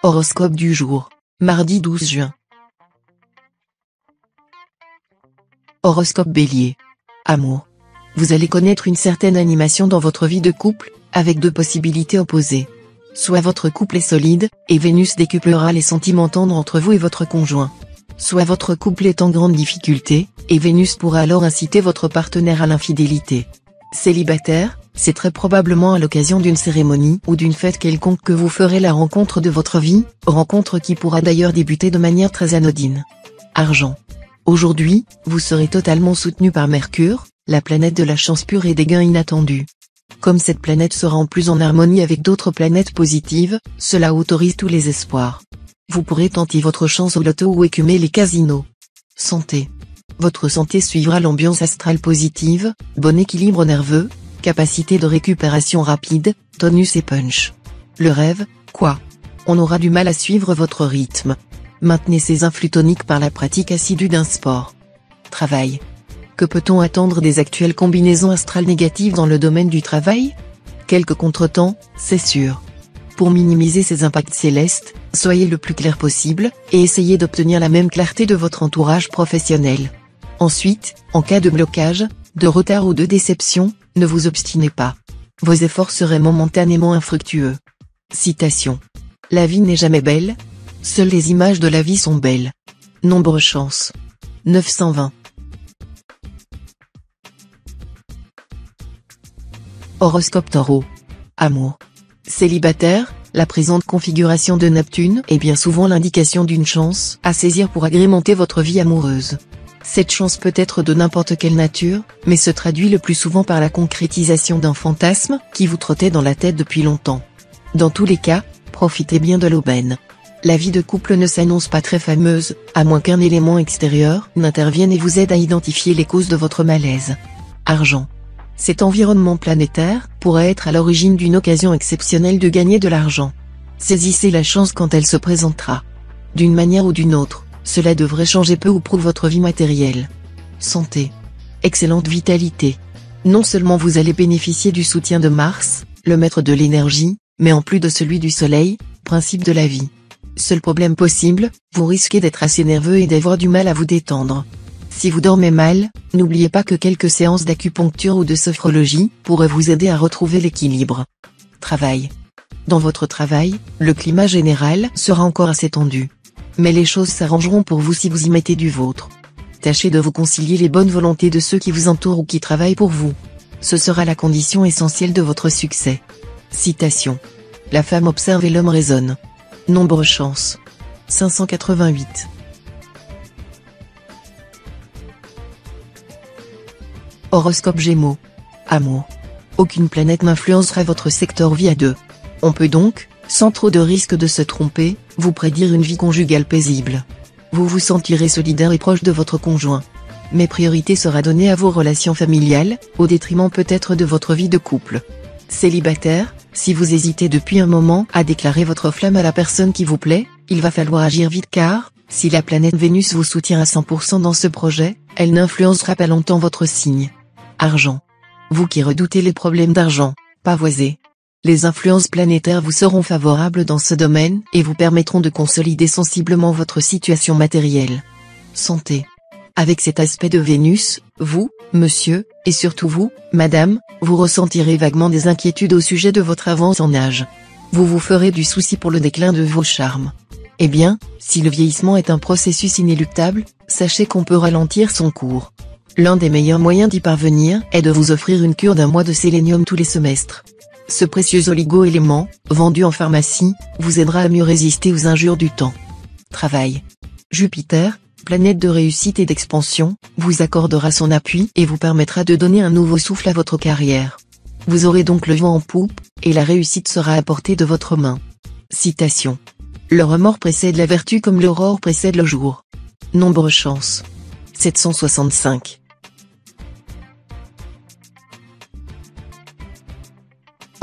Horoscope du jour, mardi 12 juin. Horoscope Bélier. Amour. Vous allez connaître une certaine animation dans votre vie de couple, avec deux possibilités opposées. Soit votre couple est solide, et Vénus décuplera les sentiments tendres entre vous et votre conjoint. Soit votre couple est en grande difficulté, et Vénus pourra alors inciter votre partenaire à l'infidélité. Célibataire, c'est très probablement à l'occasion d'une cérémonie ou d'une fête quelconque que vous ferez la rencontre de votre vie, rencontre qui pourra d'ailleurs débuter de manière très anodine. Argent. Aujourd'hui, vous serez totalement soutenu par Mercure, la planète de la chance pure et des gains inattendus. Comme cette planète sera en plus en harmonie avec d'autres planètes positives, cela autorise tous les espoirs. Vous pourrez tenter votre chance au loto ou écumer les casinos. Santé. Votre santé suivra l'ambiance astrale positive, bon équilibre nerveux, capacité de récupération rapide, tonus et punch. Le rêve, quoi? On aura du mal à suivre votre rythme. Maintenez ces influx toniques par la pratique assidue d'un sport. Travail. Que peut-on attendre des actuelles combinaisons astrales négatives dans le domaine du travail? Quelques contretemps, c'est sûr. Pour minimiser ces impacts célestes, soyez le plus clair possible, et essayez d'obtenir la même clarté de votre entourage professionnel. Ensuite, en cas de blocage, de retard ou de déception, ne vous obstinez pas. Vos efforts seraient momentanément infructueux. Citation. La vie n'est jamais belle. Seules les images de la vie sont belles. Nombre chance. 920. Horoscope Taureau. Amour. Célibataire, la présente configuration de Neptune est bien souvent l'indication d'une chance à saisir pour agrémenter votre vie amoureuse. Cette chance peut être de n'importe quelle nature, mais se traduit le plus souvent par la concrétisation d'un fantasme qui vous trottait dans la tête depuis longtemps. Dans tous les cas, profitez bien de l'aubaine. La vie de couple ne s'annonce pas très fameuse, à moins qu'un élément extérieur n'intervienne et vous aide à identifier les causes de votre malaise. Argent. Cet environnement planétaire pourrait être à l'origine d'une occasion exceptionnelle de gagner de l'argent. Saisissez la chance quand elle se présentera. D'une manière ou d'une autre, cela devrait changer peu ou prou votre vie matérielle. Santé. Excellente vitalité. Non seulement vous allez bénéficier du soutien de Mars, le maître de l'énergie, mais en plus de celui du Soleil, principe de la vie. Seul problème possible, vous risquez d'être assez nerveux et d'avoir du mal à vous détendre. Si vous dormez mal, n'oubliez pas que quelques séances d'acupuncture ou de sophrologie pourraient vous aider à retrouver l'équilibre. Travail. Dans votre travail, le climat général sera encore assez tendu. Mais les choses s'arrangeront pour vous si vous y mettez du vôtre. Tâchez de vous concilier les bonnes volontés de ceux qui vous entourent ou qui travaillent pour vous. Ce sera la condition essentielle de votre succès. Citation. La femme observe et l'homme raisonne. Nombre chance. 588. Horoscope Gémeaux. Amour. Aucune planète n'influencera votre secteur vie à deux. On peut donc, sans trop de risque de se tromper, vous prédire une vie conjugale paisible. Vous vous sentirez solidaire et proche de votre conjoint. Mais priorité sera donnée à vos relations familiales, au détriment peut-être de votre vie de couple. Célibataire, si vous hésitez depuis un moment à déclarer votre flamme à la personne qui vous plaît, il va falloir agir vite car, si la planète Vénus vous soutient à 100% dans ce projet, elle n'influencera pas longtemps votre signe. Argent. Vous qui redoutez les problèmes d'argent, pavoisez. Les influences planétaires vous seront favorables dans ce domaine et vous permettront de consolider sensiblement votre situation matérielle. Santé. Avec cet aspect de Vénus, vous, monsieur, et surtout vous, madame, vous ressentirez vaguement des inquiétudes au sujet de votre avance en âge. Vous vous ferez du souci pour le déclin de vos charmes. Eh bien, si le vieillissement est un processus inéluctable, sachez qu'on peut ralentir son cours. L'un des meilleurs moyens d'y parvenir est de vous offrir une cure d'1 mois de sélénium tous les semestres. Ce précieux oligo-élément, vendu en pharmacie, vous aidera à mieux résister aux injures du temps. Travail. Jupiter, planète de réussite et d'expansion, vous accordera son appui et vous permettra de donner un nouveau souffle à votre carrière. Vous aurez donc le vent en poupe, et la réussite sera à portée de votre main. Citation. Le remords précède la vertu comme l'aurore précède le jour. Nombre chance. 765.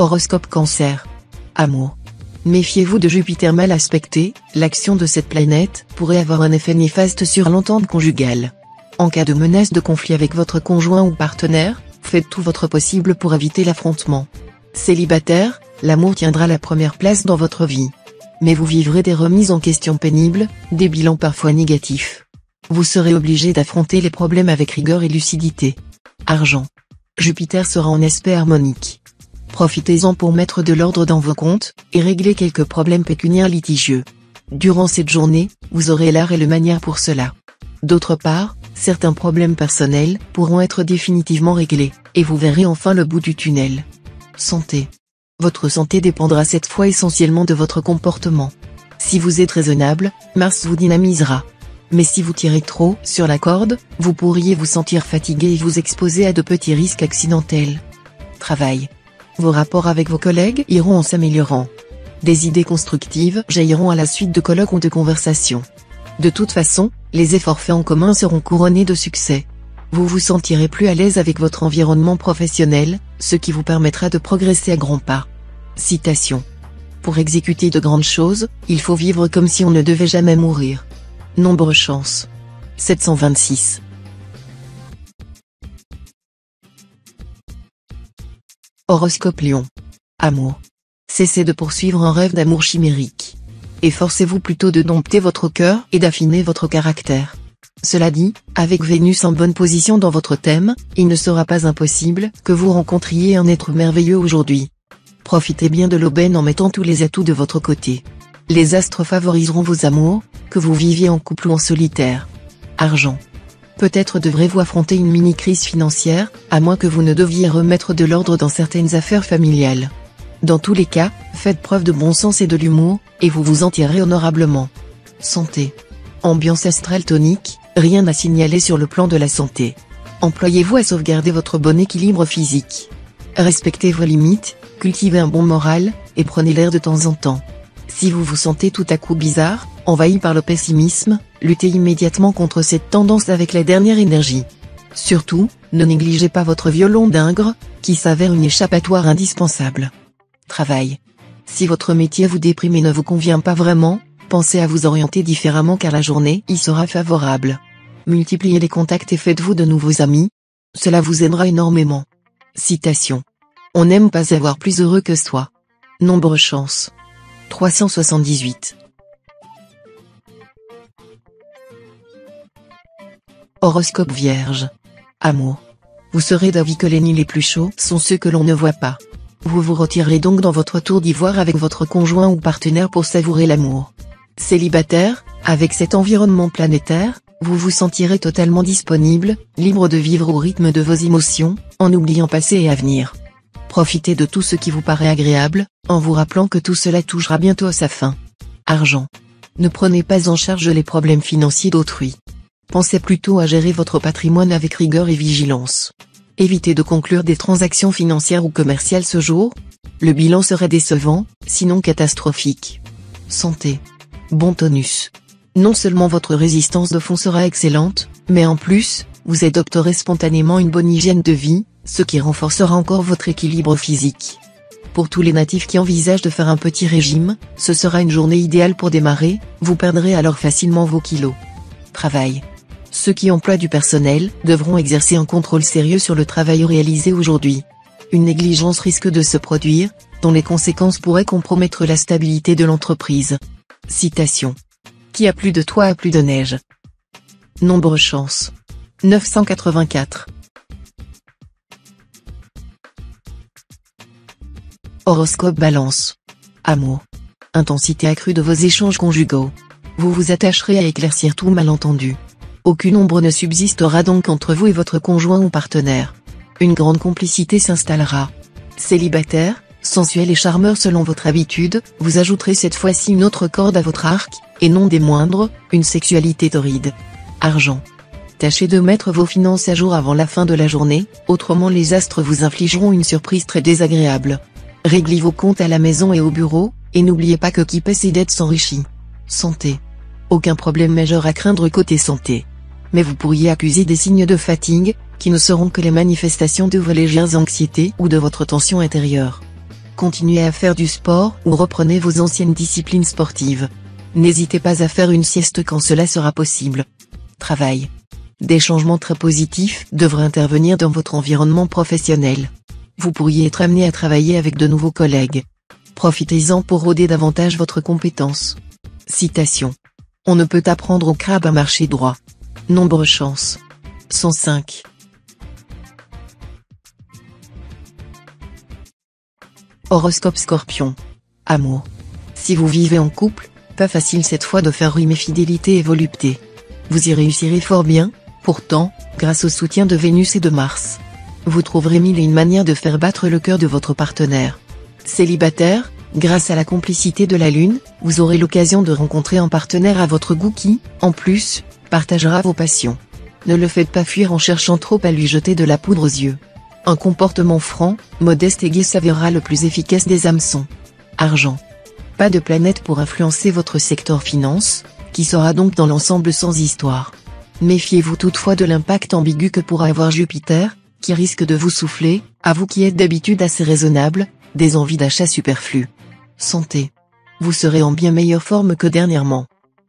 Horoscope Cancer. Amour. Méfiez-vous de Jupiter mal aspecté, l'action de cette planète pourrait avoir un effet néfaste sur l'entente conjugale. En cas de menace de conflit avec votre conjoint ou partenaire, faites tout votre possible pour éviter l'affrontement. Célibataire, l'amour tiendra la première place dans votre vie. Mais vous vivrez des remises en question pénibles, des bilans parfois négatifs. Vous serez obligé d'affronter les problèmes avec rigueur et lucidité. Argent. Jupiter sera en aspect harmonique. Profitez-en pour mettre de l'ordre dans vos comptes, et régler quelques problèmes pécuniaires litigieux. Durant cette journée, vous aurez l'art et le manière pour cela. D'autre part, certains problèmes personnels pourront être définitivement réglés, et vous verrez enfin le bout du tunnel. Santé. Votre santé dépendra cette fois essentiellement de votre comportement. Si vous êtes raisonnable, Mars vous dynamisera. Mais si vous tirez trop sur la corde, vous pourriez vous sentir fatigué et vous exposer à de petits risques accidentels. Travail. Vos rapports avec vos collègues iront en s'améliorant. Des idées constructives jailliront à la suite de colloques ou de conversations. De toute façon, les efforts faits en commun seront couronnés de succès. Vous vous sentirez plus à l'aise avec votre environnement professionnel, ce qui vous permettra de progresser à grands pas. Citation. Pour exécuter de grandes choses, il faut vivre comme si on ne devait jamais mourir. Nombre chance. 726. Horoscope Lion. Amour. Cessez de poursuivre un rêve d'amour chimérique. Efforcez-vous plutôt de dompter votre cœur et d'affiner votre caractère. Cela dit, avec Vénus en bonne position dans votre thème, il ne sera pas impossible que vous rencontriez un être merveilleux aujourd'hui. Profitez bien de l'aubaine en mettant tous les atouts de votre côté. Les astres favoriseront vos amours, que vous viviez en couple ou en solitaire. Argent. Peut-être devrez-vous affronter une mini-crise financière, à moins que vous ne deviez remettre de l'ordre dans certaines affaires familiales. Dans tous les cas, faites preuve de bon sens et de l'humour, et vous vous en tirerez honorablement. Santé. Ambiance astrale tonique, rien à signaler sur le plan de la santé. Employez-vous à sauvegarder votre bon équilibre physique. Respectez vos limites, cultivez un bon moral, et prenez l'air de temps en temps. Si vous vous sentez tout à coup bizarre, envahi par le pessimisme, luttez immédiatement contre cette tendance avec la dernière énergie. Surtout, ne négligez pas votre violon d'Ingres, qui s'avère une échappatoire indispensable. Travail. Si votre métier vous déprime et ne vous convient pas vraiment, pensez à vous orienter différemment car la journée y sera favorable. Multipliez les contacts et faites-vous de nouveaux amis. Cela vous aidera énormément. Citation. On n'aime pas avoir plus heureux que soi. Nombre chance. 378. Horoscope Vierge. Amour. Vous serez d'avis que les nids les plus chauds sont ceux que l'on ne voit pas. Vous vous retirerez donc dans votre tour d'ivoire avec votre conjoint ou partenaire pour savourer l'amour. Célibataire, avec cet environnement planétaire, vous vous sentirez totalement disponible, libre de vivre au rythme de vos émotions, en oubliant passé et avenir. Profitez de tout ce qui vous paraît agréable, en vous rappelant que tout cela touchera bientôt à sa fin. Argent. Ne prenez pas en charge les problèmes financiers d'autrui. Pensez plutôt à gérer votre patrimoine avec rigueur et vigilance. Évitez de conclure des transactions financières ou commerciales ce jour. Le bilan serait décevant, sinon catastrophique. Santé. Bon tonus. Non seulement votre résistance de fond sera excellente, mais en plus, vous adopterez spontanément une bonne hygiène de vie, ce qui renforcera encore votre équilibre physique. Pour tous les natifs qui envisagent de faire un petit régime, ce sera une journée idéale pour démarrer, vous perdrez alors facilement vos kilos. Travail. Ceux qui emploient du personnel devront exercer un contrôle sérieux sur le travail réalisé aujourd'hui. Une négligence risque de se produire, dont les conséquences pourraient compromettre la stabilité de l'entreprise. Citation. Qui a plus de toit a plus de neige. Nombre chance. 984. Horoscope Balance. Amour. Intensité accrue de vos échanges conjugaux. Vous vous attacherez à éclaircir tout malentendu. Aucune ombre ne subsistera donc entre vous et votre conjoint ou partenaire. Une grande complicité s'installera. Célibataire, sensuel et charmeur selon votre habitude, vous ajouterez cette fois-ci une autre corde à votre arc, et non des moindres, une sexualité torride. Argent. Tâchez de mettre vos finances à jour avant la fin de la journée, autrement les astres vous infligeront une surprise très désagréable. Réglez vos comptes à la maison et au bureau, et n'oubliez pas que qui paie ses dettes s'enrichit. Santé. Aucun problème majeur à craindre côté santé. Mais vous pourriez accuser des signes de fatigue, qui ne seront que les manifestations de vos légères anxiétés ou de votre tension intérieure. Continuez à faire du sport ou reprenez vos anciennes disciplines sportives. N'hésitez pas à faire une sieste quand cela sera possible. Travail. Des changements très positifs devraient intervenir dans votre environnement professionnel. Vous pourriez être amené à travailler avec de nouveaux collègues. Profitez-en pour rôder davantage votre compétence. Citation. On ne peut apprendre au crabe à marcher droit. Nombre chance. 105. Horoscope Scorpion. Amour. Si vous vivez en couple, pas facile cette fois de faire rimer fidélité et volupté. Vous y réussirez fort bien, pourtant, grâce au soutien de Vénus et de Mars. Vous trouverez mille et une manières de faire battre le cœur de votre partenaire. Célibataire, grâce à la complicité de la Lune, vous aurez l'occasion de rencontrer un partenaire à votre goût qui, en plus, partagera vos passions. Ne le faites pas fuir en cherchant trop à lui jeter de la poudre aux yeux. Un comportement franc, modeste et gai s'avérera le plus efficace des hameçons. Argent. Pas de planète pour influencer votre secteur finance, qui sera donc dans l'ensemble sans histoire. Méfiez-vous toutefois de l'impact ambigu que pourra avoir Jupiter, qui risque de vous souffler, à vous qui êtes d'habitude assez raisonnable, des envies d'achat superflues. Santé. Vous serez en bien meilleure forme que dernièrement.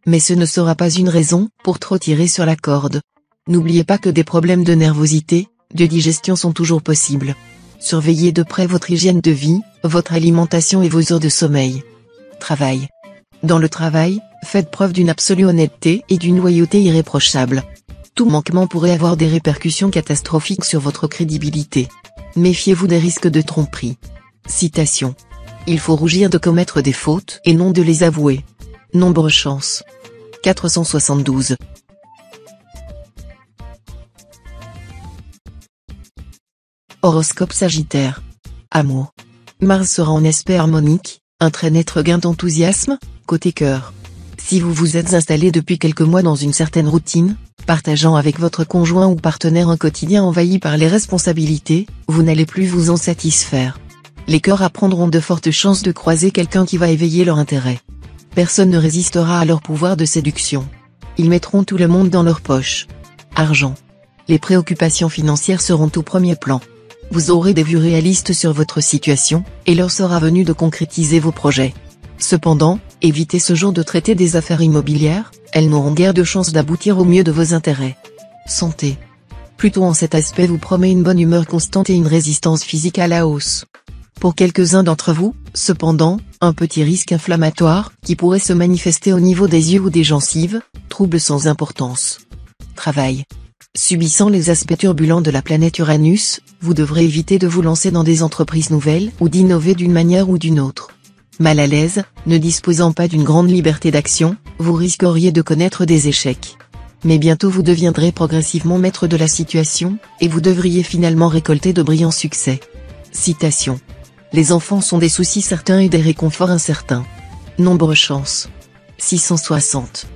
Mais ce ne sera pas une raison pour trop tirer sur la corde. N'oubliez pas que des problèmes de nervosité, de digestion sont toujours possibles. Surveillez de près votre hygiène de vie, votre alimentation et vos heures de sommeil. Travail. Dans le travail, faites preuve d'une absolue honnêteté et d'une loyauté irréprochable. Tout manquement pourrait avoir des répercussions catastrophiques sur votre crédibilité. Méfiez-vous des risques de tromperie. Citation. Il faut rougir de commettre des fautes et non de les avouer. Nombre chance. 472. Horoscope Sagittaire. Amour. Mars sera en aspect harmonique, un très net regain d'enthousiasme, côté cœur. Si vous vous êtes installé depuis quelques mois dans une certaine routine, partageant avec votre conjoint ou partenaire un quotidien envahi par les responsabilités, vous n'allez plus vous en satisfaire. Les cœurs apprendront de fortes chances de croiser quelqu'un qui va éveiller leur intérêt. Personne ne résistera à leur pouvoir de séduction. Ils mettront tout le monde dans leur poche. Argent. Les préoccupations financières seront au premier plan. Vous aurez des vues réalistes sur votre situation, et l'heure sera venue de concrétiser vos projets. Cependant, évitez ce jour de traiter des affaires immobilières, elles n'auront guère de chance d'aboutir au mieux de vos intérêts. Santé. Plutôt en cet aspect vous promet une bonne humeur constante et une résistance physique à la hausse. Pour quelques-uns d'entre vous, cependant, un petit risque inflammatoire, qui pourrait se manifester au niveau des yeux ou des gencives, trouble sans importance. Travail. Subissant les aspects turbulents de la planète Uranus, vous devrez éviter de vous lancer dans des entreprises nouvelles ou d'innover d'une manière ou d'une autre. Mal à l'aise, ne disposant pas d'une grande liberté d'action, vous risqueriez de connaître des échecs. Mais bientôt vous deviendrez progressivement maître de la situation, et vous devriez finalement récolter de brillants succès. Citation. Les enfants sont des soucis certains et des réconforts incertains. Nombre chance. 660.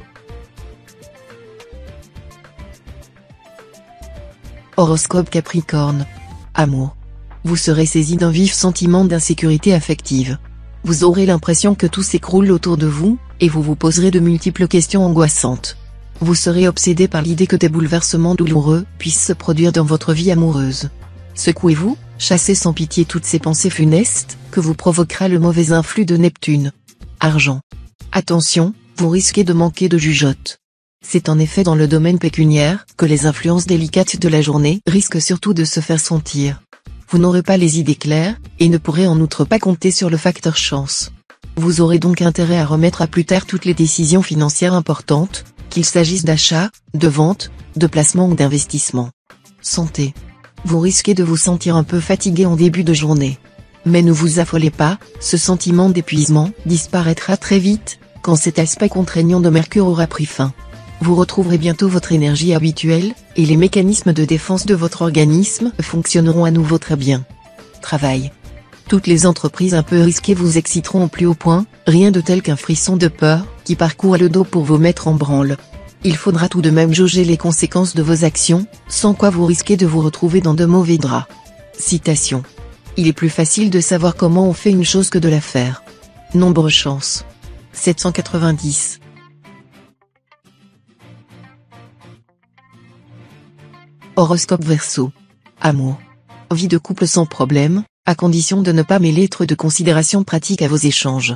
Horoscope Capricorne. Amour. Vous serez saisi d'un vif sentiment d'insécurité affective. Vous aurez l'impression que tout s'écroule autour de vous, et vous vous poserez de multiples questions angoissantes. Vous serez obsédé par l'idée que des bouleversements douloureux puissent se produire dans votre vie amoureuse. Secouez-vous, chassez sans pitié toutes ces pensées funestes, que vous provoquera le mauvais influx de Neptune. Argent. Attention, vous risquez de manquer de jugeote. C'est en effet dans le domaine pécuniaire que les influences délicates de la journée risquent surtout de se faire sentir. Vous n'aurez pas les idées claires, et ne pourrez en outre pas compter sur le facteur chance. Vous aurez donc intérêt à remettre à plus tard toutes les décisions financières importantes, qu'il s'agisse d'achat, de vente, de placement ou d'investissement. Santé. Vous risquez de vous sentir un peu fatigué en début de journée. Mais ne vous affolez pas, ce sentiment d'épuisement disparaîtra très vite, quand cet aspect contraignant de Mercure aura pris fin. Vous retrouverez bientôt votre énergie habituelle, et les mécanismes de défense de votre organisme fonctionneront à nouveau très bien. Travail. Toutes les entreprises un peu risquées vous exciteront au plus haut point, rien de tel qu'un frisson de peur, qui parcourt le dos pour vous mettre en branle. Il faudra tout de même jauger les conséquences de vos actions, sans quoi vous risquez de vous retrouver dans de mauvais draps. Citation. Il est plus facile de savoir comment on fait une chose que de la faire. Nombre chance. 790. Horoscope Verseau. Amour. Vie de couple sans problème, à condition de ne pas mêler trop de considérations pratiques à vos échanges.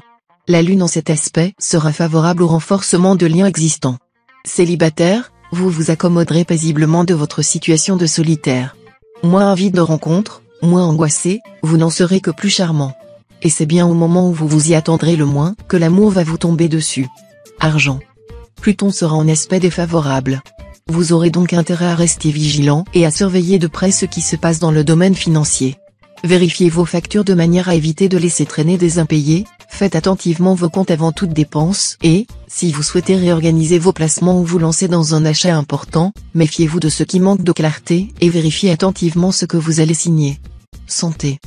La Lune en cet aspect sera favorable au renforcement de liens existants. Célibataire, vous vous accommoderez paisiblement de votre situation de solitaire. Moins avide de rencontres, moins angoissé, vous n'en serez que plus charmant. Et c'est bien au moment où vous vous y attendrez le moins que l'amour va vous tomber dessus. Argent. Pluton sera en aspect défavorable. Vous aurez donc intérêt à rester vigilant et à surveiller de près ce qui se passe dans le domaine financier. Vérifiez vos factures de manière à éviter de laisser traîner des impayés, faites attentivement vos comptes avant toute dépense et, si vous souhaitez réorganiser vos placements ou vous lancer dans un achat important, méfiez-vous de ce qui manque de clarté et vérifiez attentivement ce que vous allez signer. Santé.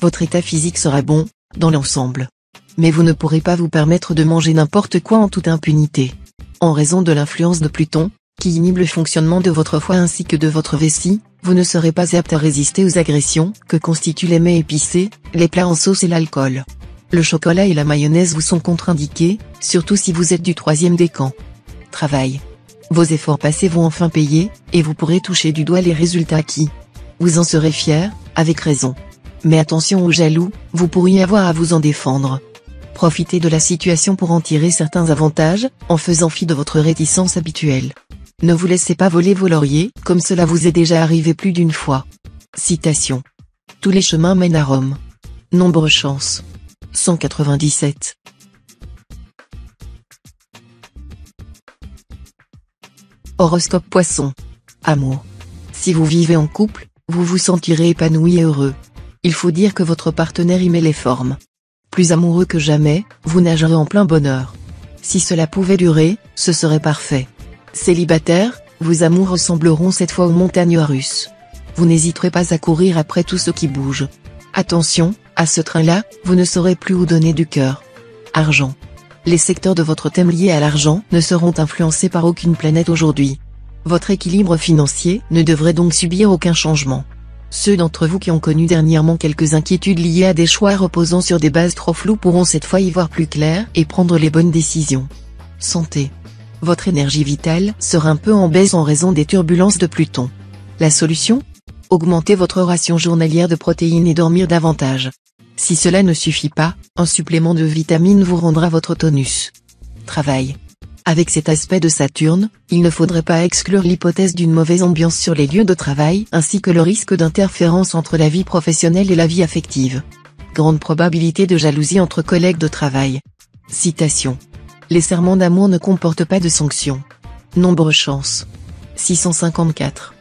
Votre état physique sera bon, dans l'ensemble. Mais vous ne pourrez pas vous permettre de manger n'importe quoi en toute impunité. En raison de l'influence de Pluton, qui inhibe le fonctionnement de votre foie ainsi que de votre vessie, vous ne serez pas apte à résister aux agressions que constituent les mets épicés, les plats en sauce et l'alcool. Le chocolat et la mayonnaise vous sont contre-indiqués, surtout si vous êtes du troisième décan. Travail. Vos efforts passés vont enfin payer, et vous pourrez toucher du doigt les résultats acquis. Vous en serez fier, avec raison. Mais attention aux jaloux, vous pourriez avoir à vous en défendre. Profitez de la situation pour en tirer certains avantages, en faisant fi de votre réticence habituelle. Ne vous laissez pas voler vos lauriers, comme cela vous est déjà arrivé plus d'une fois. Citation. Tous les chemins mènent à Rome. Nombre chance. 197. Horoscope Poisson. Amour. Si vous vivez en couple, vous vous sentirez épanoui et heureux. Il faut dire que votre partenaire y met les formes. Plus amoureux que jamais, vous nagerez en plein bonheur. Si cela pouvait durer, ce serait parfait. Célibataire, vos amours ressembleront cette fois aux montagnes russes. Vous n'hésiterez pas à courir après tout ce qui bouge. Attention, à ce train-là, vous ne saurez plus où donner du cœur. Argent. Les secteurs de votre thème liés à l'argent ne seront influencés par aucune planète aujourd'hui. Votre équilibre financier ne devrait donc subir aucun changement. Ceux d'entre vous qui ont connu dernièrement quelques inquiétudes liées à des choix reposant sur des bases trop floues pourront cette fois y voir plus clair et prendre les bonnes décisions. Santé. Votre énergie vitale sera un peu en baisse en raison des turbulences de Pluton. La solution ? Augmentez votre ration journalière de protéines et dormir davantage. Si cela ne suffit pas, un supplément de vitamines vous rendra votre tonus. Travail. Avec cet aspect de Saturne, il ne faudrait pas exclure l'hypothèse d'une mauvaise ambiance sur les lieux de travail ainsi que le risque d'interférence entre la vie professionnelle et la vie affective. Grande probabilité de jalousie entre collègues de travail. Citation. Les serments d'amour ne comportent pas de sanctions. Nombre chance. 654.